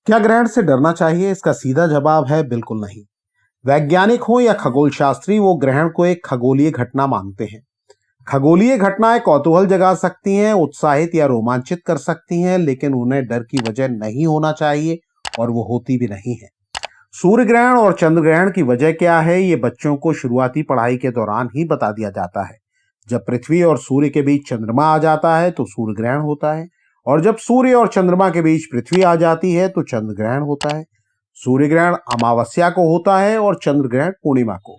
क्या ग्रहण से डरना चाहिए? इसका सीधा जवाब है बिल्कुल नहीं। वैज्ञानिक हो या खगोल शास्त्री, वो ग्रहण को एक खगोलीय घटना मानते हैं। खगोलीय घटनाएं कौतूहल जगा सकती हैं, उत्साहित या रोमांचित कर सकती हैं, लेकिन उन्हें डर की वजह नहीं होना चाहिए और वो होती भी नहीं है। सूर्य ग्रहण और चंद्र ग्रहण की वजह क्या है, ये बच्चों को शुरुआती पढ़ाई के दौरान ही बता दिया जाता है। जब पृथ्वी और सूर्य के बीच चंद्रमा आ जाता है तो सूर्य ग्रहण होता है, और जब सूर्य और चंद्रमा के बीच पृथ्वी आ जाती है तो चंद्र ग्रहण होता है। सूर्य ग्रहण अमावस्या को होता है और चंद्र ग्रहण पूर्णिमा को।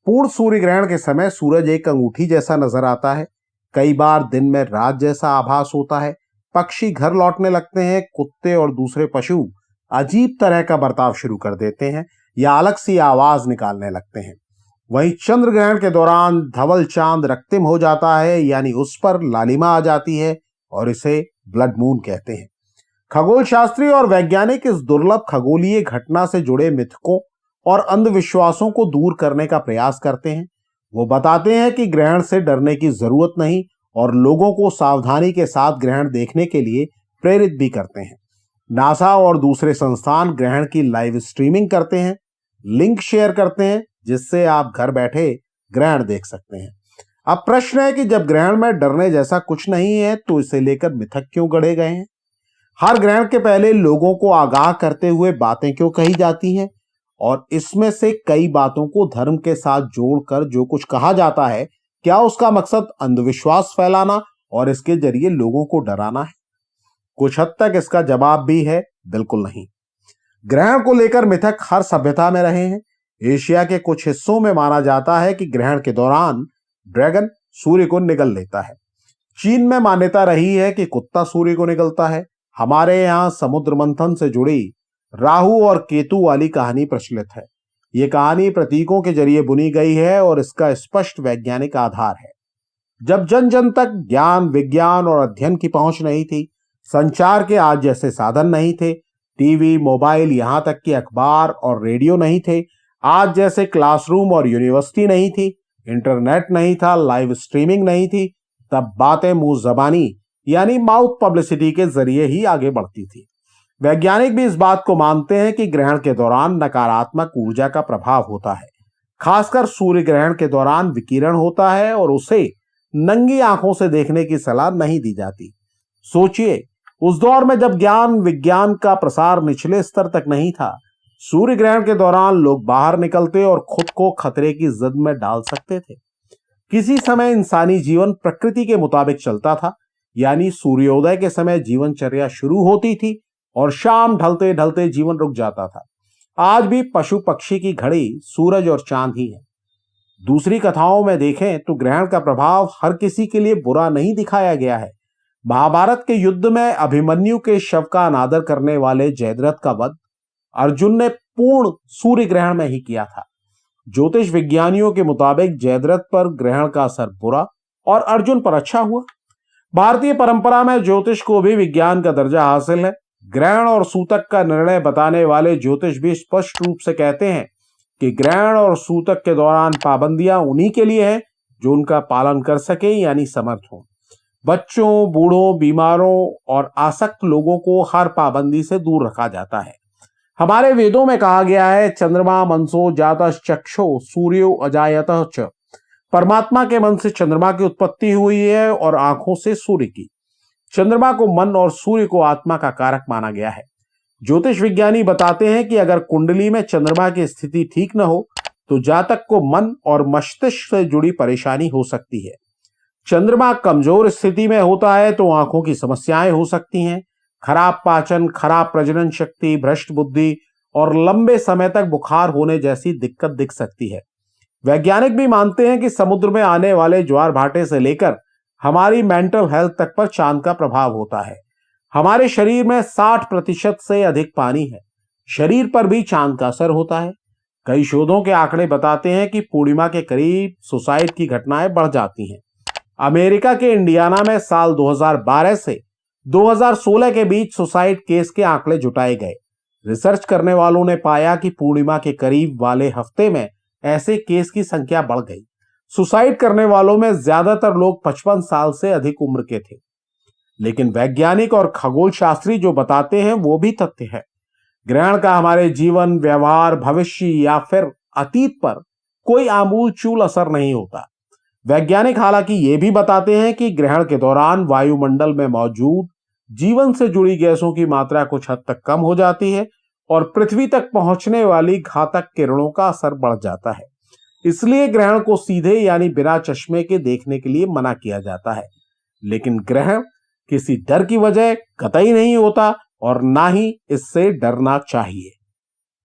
पूर्ण सूर्य ग्रहण के समय सूरज एक अंगूठी जैसा नजर आता है। कई बार दिन में रात जैसा आभास होता है। पक्षी घर लौटने लगते हैं। कुत्ते और दूसरे पशु अजीब तरह का बर्ताव शुरू कर देते हैं या अलग सी आवाज निकालने लगते हैं। वहीं चंद्र ग्रहण के दौरान धवल चांद रक्तिम हो जाता है, यानी उस पर लालिमा आ जाती है और इसे ब्लड मून कहते हैं। खगोल शास्त्री और वैज्ञानिक इस दुर्लभ खगोलीय घटना से जुड़े मिथकों और अंधविश्वासों को दूर करने का प्रयास करते हैं। वो बताते हैं कि ग्रहण से डरने की जरूरत नहीं और लोगों को सावधानी के साथ ग्रहण देखने के लिए प्रेरित भी करते हैं। नासा और दूसरे संस्थान ग्रहण की लाइव स्ट्रीमिंग करते हैं, लिंक शेयर करते हैं, जिससे आप घर बैठे ग्रहण देख सकते हैं। अब प्रश्न है कि जब ग्रहण में डरने जैसा कुछ नहीं है तो इसे लेकर मिथक क्यों गढ़े गए हैं? हर ग्रहण के पहले लोगों को आगाह करते हुए बातें क्यों कही जाती हैं? और इसमें से कई बातों को धर्म के साथ जोड़कर जो कुछ कहा जाता है, क्या उसका मकसद अंधविश्वास फैलाना और इसके जरिए लोगों को डराना है? कुछ हद तक इसका जवाब भी है बिल्कुल नहीं। ग्रहण को लेकर मिथक हर सभ्यता में रहे हैं। एशिया के कुछ हिस्सों में माना जाता है कि ग्रहण के दौरान ड्रैगन सूर्य को निगल लेता है। चीन में मान्यता रही है कि कुत्ता सूर्य को निगलता है। हमारे यहाँ समुद्र मंथन से जुड़ी राहु और केतु वाली कहानी प्रचलित है। ये कहानी प्रतीकों के जरिए बुनी गई है और इसका स्पष्ट वैज्ञानिक आधार है। जब जन जन तक ज्ञान, विज्ञान और अध्ययन की पहुंच नहीं थी, संचार के आज जैसे साधन नहीं थे, टीवी, मोबाइल, यहां तक कि अखबार और रेडियो नहीं थे, आज जैसे क्लासरूम और यूनिवर्सिटी नहीं थी, इंटरनेट नहीं था, लाइव स्ट्रीमिंग नहीं थी, तब बातें मुंह जबानी यानी माउथ पब्लिसिटी के जरिए ही आगे बढ़ती थी। वैज्ञानिक भी इस बात को मानते हैं कि ग्रहण के दौरान नकारात्मक ऊर्जा का प्रभाव होता है। खासकर सूर्य ग्रहण के दौरान विकिरण होता है और उसे नंगी आंखों से देखने की सलाह नहीं दी जाती। सोचिए, उस दौर में जब ज्ञान विज्ञान का प्रसार निचले स्तर तक नहीं था, सूर्य ग्रहण के दौरान लोग बाहर निकलते और खुद को खतरे की जद में डाल सकते थे। किसी समय इंसानी जीवन प्रकृति के मुताबिक चलता था, यानी सूर्योदय के समय जीवनचर्या शुरू होती थी और शाम ढलते ढलते जीवन रुक जाता था। आज भी पशु पक्षी की घड़ी सूरज और चांद ही है। दूसरी कथाओं में देखें तो ग्रहण का प्रभाव हर किसी के लिए बुरा नहीं दिखाया गया है। महाभारत के युद्ध में अभिमन्यु के शव का अनादर करने वाले जयद्रथ का वध अर्जुन ने पूर्ण सूर्य ग्रहण में ही किया था। ज्योतिष विज्ञानियों के मुताबिक जयद्रथ पर ग्रहण का असर बुरा और अर्जुन पर अच्छा हुआ। भारतीय परंपरा में ज्योतिष को भी विज्ञान का दर्जा हासिल है। ग्रहण और सूतक का निर्णय बताने वाले ज्योतिष भी स्पष्ट रूप से कहते हैं कि ग्रहण और सूतक के दौरान पाबंदियां उन्हीं के लिए हैं जो उनका पालन कर सके, यानी समर्थ हो। बच्चों, बूढ़ों, बीमारों और आसक्त लोगों को हर पाबंदी से दूर रखा जाता है। हमारे वेदों में कहा गया है, चंद्रमा मनसो जातश् चक्षो सूर्यो अजायतः च। परमात्मा के मन से चंद्रमा की उत्पत्ति हुई है और आंखों से सूर्य की। चंद्रमा को मन और सूर्य को आत्मा का कारक माना गया है। ज्योतिष विज्ञानी बताते हैं कि अगर कुंडली में चंद्रमा की स्थिति ठीक न हो तो जातक को मन और मस्तिष्क से जुड़ी परेशानी हो सकती है। चंद्रमा कमजोर स्थिति में होता है तो आंखों की समस्याएं हो सकती हैं। खराब पाचन, खराब प्रजनन शक्ति, भ्रष्ट बुद्धि और लंबे समय तक बुखार होने जैसी दिक्कत दिख सकती है। वैज्ञानिक भी मानते हैं कि समुद्र में आने वाले ज्वार भाटे से लेकर हमारी मेंटल हेल्थ तक पर चांद का प्रभाव होता है। हमारे शरीर में 60% से अधिक पानी है। शरीर पर भी चांद का असर होता है। कई शोधों के आंकड़े बताते हैं कि पूर्णिमा के करीब सुसाइड की घटनाएं बढ़ जाती हैं। अमेरिका के इंडियाना में साल 2012 से 2016 के बीच सुसाइड केस के आंकड़े जुटाए गए। रिसर्च करने वालों ने पाया कि पूर्णिमा के करीब वाले हफ्ते में ऐसे केस की संख्या बढ़ गई। सुसाइड करने वालों में ज्यादातर लोग 55 साल से अधिक उम्र के थे। लेकिन वैज्ञानिक और खगोल शास्त्री जो बताते हैं वो भी तथ्य है। ग्रहण का हमारे जीवन, व्यवहार, भविष्य या फिर अतीत पर कोई आमूलचूल असर नहीं होता। वैज्ञानिक हालांकि ये भी बताते हैं कि ग्रहण के दौरान वायुमंडल में मौजूद जीवन से जुड़ी गैसों की मात्रा कुछ हद तक कम हो जाती है और पृथ्वी तक पहुंचने वाली घातक किरणों का असर बढ़ जाता है। इसलिए ग्रहण को सीधे यानी बिना चश्मे के देखने के लिए मना किया जाता है। लेकिन ग्रहण किसी डर की वजह कतई नहीं होता और ना ही इससे डरना चाहिए।